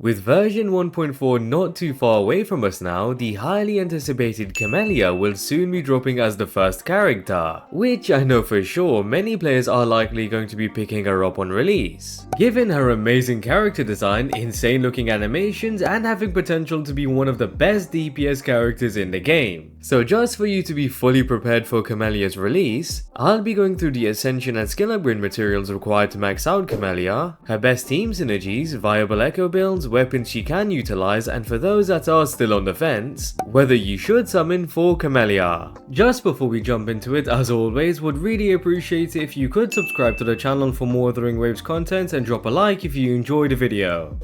With version 1.4 not too far away from us now, the highly anticipated Camellia will soon be dropping as the first character, which I know for sure many players are likely going to be picking her up on release. Given her amazing character design, insane looking animations, and having potential to be one of the best DPS characters in the game. So just for you to be fully prepared for Camellia's release, I'll be going through the Ascension and skill upgrade materials required to max out Camellia, her best team synergies, viable echo builds, weapons she can utilize, and for those that are still on the fence, whether you should summon for Camellia. Just before we jump into it, as always, would really appreciate it if you could subscribe to the channel for more WutheringWaves content and drop a like if you enjoyed the video.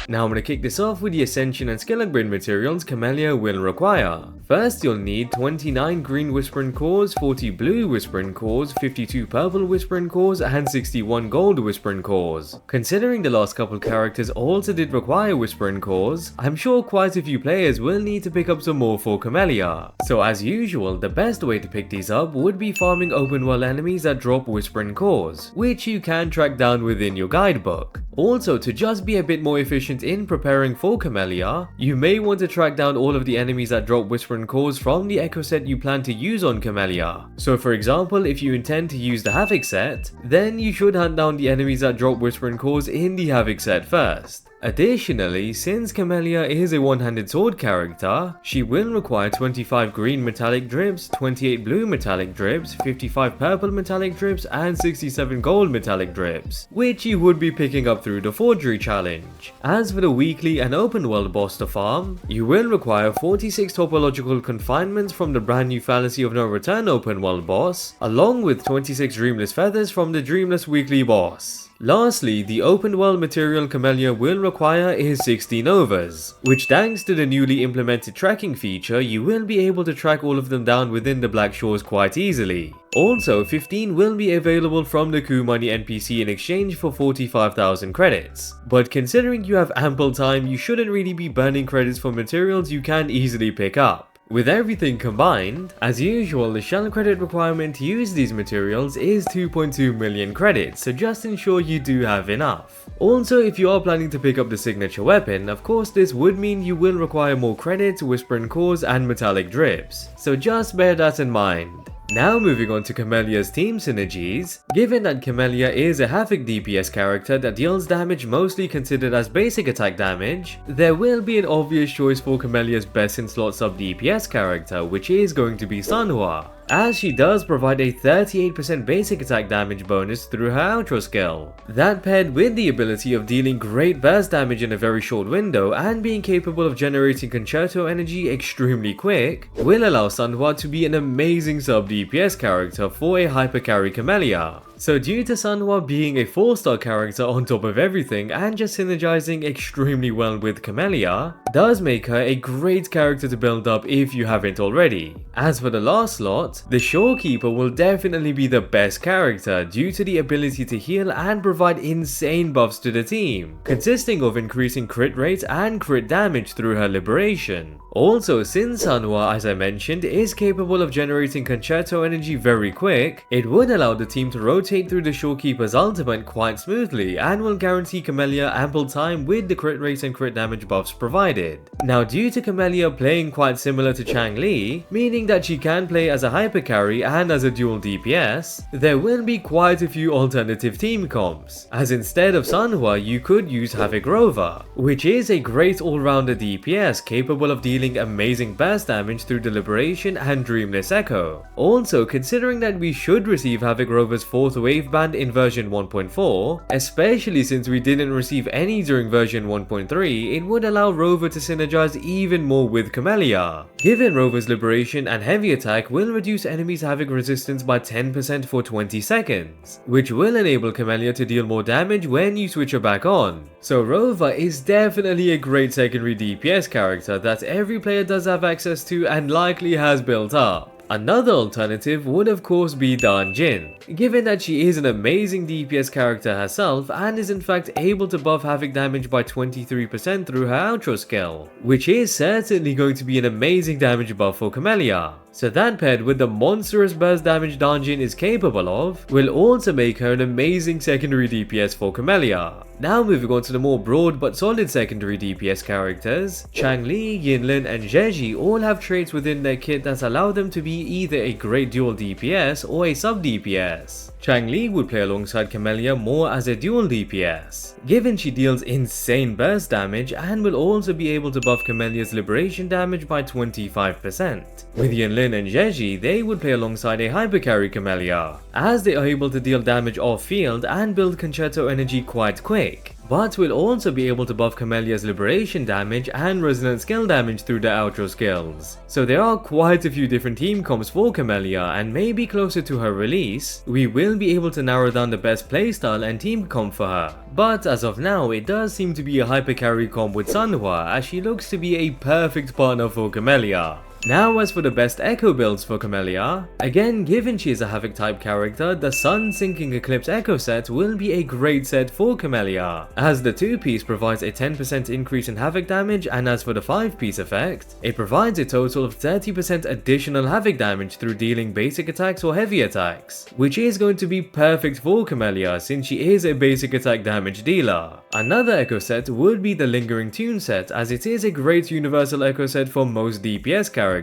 Now I'm going to kick this off with the Ascension and skill upgrade materials Camellia will require. First, you'll need 29 green Whispering Cores, 40 blue Whispering Cores, 52 purple Whispering Cores, and 61 gold Whispering Cores. Considering the last couple characters also did require Whispering Cores, I'm sure quite a few players will need to pick up some more for Camellia. So as usual, the best way to pick these up would be farming open world enemies that drop Whispering Cores, which you can track down within your guidebook. Also, to just be a bit more efficient in preparing for Camellia, you may want to track down all of the enemies that drop Whispering Cores from the echo set you plan to use on Camellia. So for example, if you intend to use the Havoc set, then you should hunt down the enemies that drop Whispering Cores in the Havoc set first. Additionally, since Camellia is a one-handed sword character, she will require 25 green metallic drips, 28 blue metallic drips, 55 purple metallic drips, and 67 gold metallic drips, which you would be picking up through the forgery challenge. As for the weekly and open world boss to farm, you will require 46 topological confinements from the brand new Fallacy of No Return open world boss, along with 26 Dreamless feathers from the Dreamless weekly boss. Lastly, the open world material Camellia will require is 16 Novas, which thanks to the newly implemented tracking feature, you will be able to track all of them down within the Black Shores quite easily. Also, 15 will be available from the Ku Money NPC in exchange for 45,000 credits. But considering you have ample time, you shouldn't really be burning credits for materials you can easily pick up. With everything combined, as usual, the shell credit requirement to use these materials is 2.2 million credits, so just ensure you do have enough. Also, if you are planning to pick up the signature weapon, of course this would mean you will require more credits, Whispering Cores, and metallic drips, so just bear that in mind. Now moving on to Camellia's team synergies, given that Camellia is a Havoc DPS character that deals damage mostly considered as basic attack damage, there will be an obvious choice for Camellia's best in slot sub DPS character, which is going to be Sanhua, as she does provide a 38% basic attack damage bonus through her outro skill. That paired with the ability of dealing great burst damage in a very short window and being capable of generating concerto energy extremely quick, will allow Sanhua to be an amazing sub DPS character for a hyper carry Camellia. So due to Sanhua being a 4-star character on top of everything and just synergizing extremely well with Camellia, does make her a great character to build up if you haven't already. As for the last slot, the Shorekeeper will definitely be the best character due to the ability to heal and provide insane buffs to the team, consisting of increasing crit rate and crit damage through her liberation. Also, since Sanhua, as I mentioned, is capable of generating concerto energy very quick, it would allow the team to rotate through the Shorekeeper's ultimate quite smoothly and will guarantee Camellia ample time with the crit rate and crit damage buffs provided. Now, due to Camellia playing quite similar to Changli, meaning that she can play as a hyper carry and as a dual DPS, there will be quite a few alternative team comps, as instead of Sanhua you could use Havoc Rover, which is a great all-rounder DPS capable of dealing amazing burst damage through Deliberation and Dreamless Echo. Also, considering that we should receive Havoc Rover's 4th wave band in version 1.4, especially since we didn't receive any during version 1.3, it would allow Rover to synergize even more with Camellia. Given Rover's Liberation and Heavy Attack will reduce enemies' Havoc resistance by 10% for 20 seconds, which will enable Camellia to deal more damage when you switch her back on. So Rover is definitely a great secondary DPS character that every player does have access to and likely has built up. Another alternative would of course be Danjin, given that she is an amazing DPS character herself and is in fact able to buff Havoc damage by 23% through her outro skill, which is certainly going to be an amazing damage buff for Camellia. So that paired with the monstrous burst damage Danjin is capable of, will also make her an amazing secondary DPS for Camellia. Now moving on to the more broad but solid secondary DPS characters, Changli, Yinlin and Baizhi all have traits within their kit that allow them to be either a great dual DPS or a sub DPS. Changli would play alongside Camellia more as a dual DPS, given she deals insane burst damage and will also be able to buff Camellia's liberation damage by 25%. With Yinlin and Baizhi, they would play alongside a hypercarry Camellia, as they are able to deal damage off field and build concerto energy quite quick, but will also be able to buff Camellia's liberation damage and resonant skill damage through their outro skills. So there are quite a few different team comps for Camellia, and maybe closer to her release, we will be able to narrow down the best playstyle and team comp for her. But as of now, it does seem to be a hypercarry comp with Sanhua, as she looks to be a perfect partner for Camellia. Now as for the best Echo builds for Camellia, again given she is a Havoc type character, the Sun Sinking Eclipse Echo set will be a great set for Camellia, as the 2-piece provides a 10% increase in Havoc damage, and as for the 5-piece effect, it provides a total of 30% additional Havoc damage through dealing basic attacks or heavy attacks, which is going to be perfect for Camellia since she is a basic attack damage dealer. Another Echo set would be the Lingering Tune set, as it is a great universal Echo set for most DPS characters.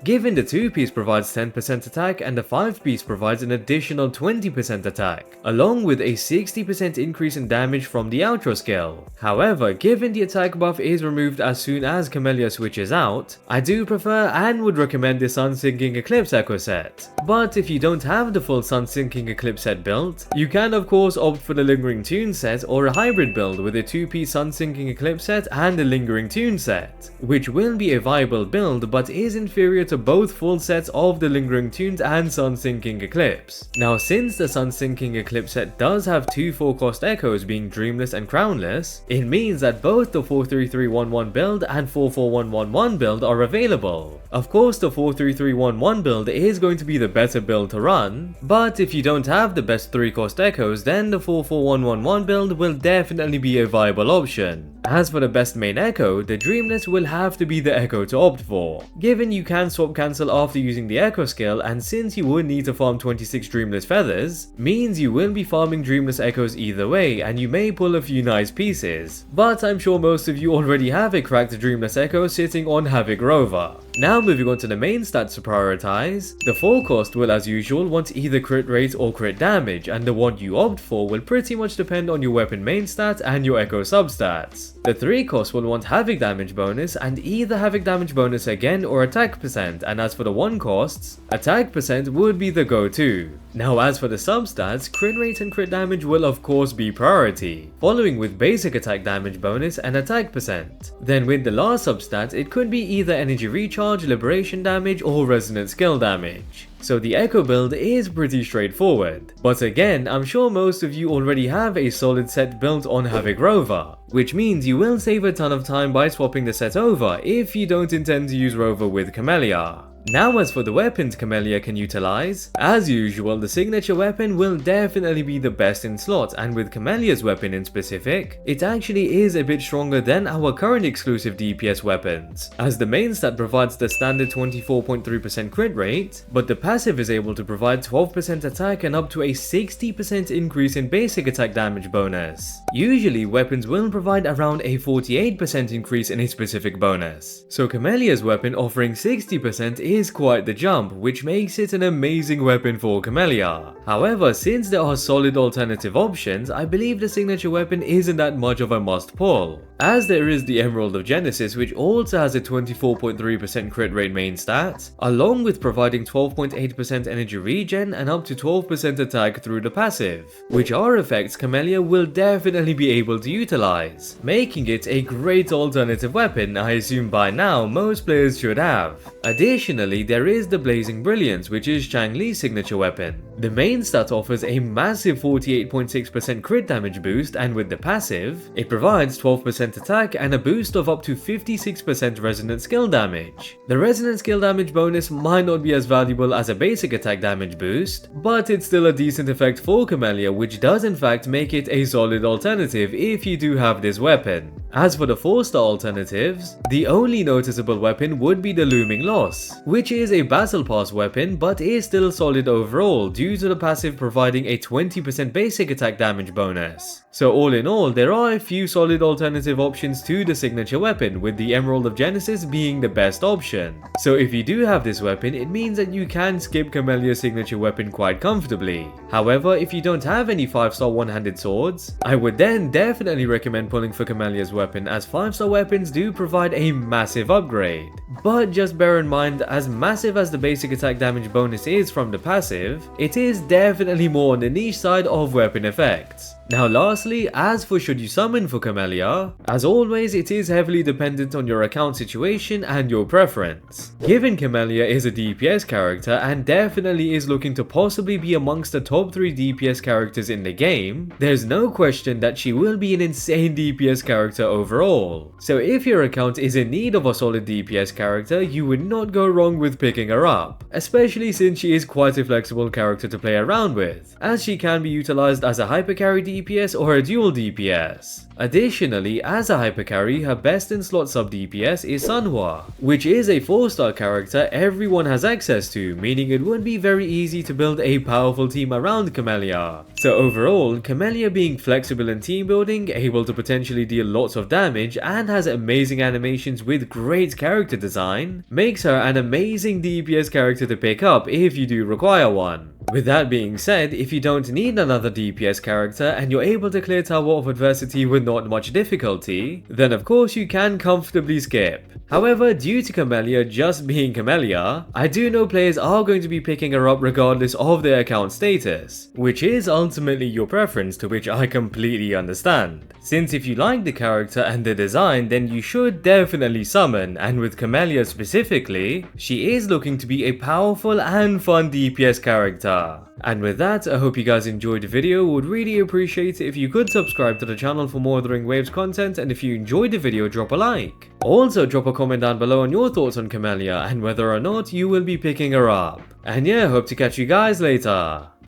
Given the 2-piece provides 10% attack and the 5-piece provides an additional 20% attack, along with a 60% increase in damage from the outro skill. However, given the attack buff is removed as soon as Camellia switches out, I do prefer and would recommend the Sun Sinking Eclipse Echo set. But if you don't have the full Sun Sinking Eclipse set built, you can of course opt for the Lingering Tune set or a hybrid build with a 2-piece Sun Sinking Eclipse set and a Lingering Tune set, which will be a viable build but is inferior to both full sets of the Lingering Tunes and Sun Sinking Eclipse. Now since the Sun Sinking Eclipse set does have 2 4-cost echoes being Dreamless and Crownless, it means that both the 43311 build and 44111 build are available. Of course the 43311 build is going to be the better build to run, but if you don't have the best 3-cost echoes, then the 44111 build will definitely be a viable option. As for the best main echo, the Dreamless will have to be the echo to opt for, given you can swap cancel after using the echo skill, and since you would need to farm 26 Dreamless feathers, means you will be farming Dreamless echoes either way and you may pull a few nice pieces. But I'm sure most of you already have a cracked Dreamless echo sitting on Havoc Rover. Now moving on to the main stats to prioritize, the 4-cost will as usual want either crit rate or crit damage, and the one you opt for will pretty much depend on your weapon main stat and your echo substats. The 3-cost will want Havoc damage bonus and either Havoc damage bonus again or attack percent, and as for the 1-costs, attack percent would be the go-to. Now as for the substats, crit rate and crit damage will of course be priority, following with basic attack damage bonus and attack percent. Then with the last substat, it could be either energy recharge, liberation damage or resonant skill damage. So the Echo build is pretty straightforward, but again I'm sure most of you already have a solid set built on Havoc Rover, which means you will save a ton of time by swapping the set over if you don't intend to use Rover with Camellia. Now as for the weapons Camellia can utilize, as usual the signature weapon will definitely be the best in slot, and with Camellia's weapon in specific, it actually is a bit stronger than our current exclusive DPS weapons, as the main stat provides the standard 24.3% crit rate, but the passive is able to provide 12% attack and up to a 60% increase in basic attack damage bonus. Usually weapons will provide around a 48% increase in a specific bonus, so Camellia's weapon offering 60% is quite the jump, which makes it an amazing weapon for Camellia. However, since there are solid alternative options, I believe the signature weapon isn't that much of a must pull, as there is the Emerald of Genesis, which also has a 24.3% crit rate main stat, along with providing 12.8% energy regen and up to 12% attack through the passive, which are effects Camellia will definitely be able to utilize, making it a great alternative weapon I assume by now most players should have. Additionally, there is the Blazing Brilliance, which is Changli's signature weapon. The main stat offers a massive 48.6% crit damage boost, and with the passive, it provides 12% 30% attack and a boost of up to 56% resonant skill damage. The resonant skill damage bonus might not be as valuable as a basic attack damage boost, but it's still a decent effect for Camellia, which does in fact make it a solid alternative if you do have this weapon. As for the 4-star alternatives, the only noticeable weapon would be the Looming Loss, which is a battle pass weapon but is still solid overall due to the passive providing a 20% basic attack damage bonus. So all in all, there are a few solid alternative options to the signature weapon, with the Emerald of Genesis being the best option. So if you do have this weapon, it means that you can skip Camellia's signature weapon quite comfortably. However, if you don't have any 5-star one-handed swords, I would then definitely recommend pulling for Camellia's weapon, as 5-star weapons do provide a massive upgrade. But just bear in mind, as massive as the basic attack damage bonus is from the passive, it is definitely more on the niche side of weapon effects. Now lastly, as for should you summon for Camellia, as always it is heavily dependent on your account situation and your preference. Given Camellia is a DPS character and definitely is looking to possibly be amongst the top 3 DPS characters in the game, there's no question that she will be an insane DPS character overall. So if your account is in need of a solid DPS character, you would not go wrong with picking her up, especially since she is quite a flexible character to play around with, as she can be utilized as a hypercarry DPS or a dual DPS. Additionally, as a hypercarry, her best in slot sub DPS is Sanhua, which is a 4-star character everyone has access to, meaning it would be very easy to build a powerful team around Camellia. So overall, Camellia being flexible in team building, able to potentially deal lots of damage, and has amazing animations with great character design, makes her an amazing DPS character to pick up if you do require one. With that being said, if you don't need another DPS character and you're able to clear Tower of Adversity with not much difficulty, then of course you can comfortably skip. However, due to Camellia just being Camellia, I do know players are going to be picking her up regardless of their account status, which is ultimately your preference, to which I completely understand. Since if you like the character and the design, then you should definitely summon, and with Camellia specifically, she is looking to be a powerful and fun DPS character. And with that, I hope you guys enjoyed the video. Would really appreciate it if you could subscribe to the channel for more WutheringWaves content, and if you enjoyed the video, drop a like. Also drop a comment down below on your thoughts on Camellia and whether or not you will be picking her up. And yeah, hope to catch you guys later.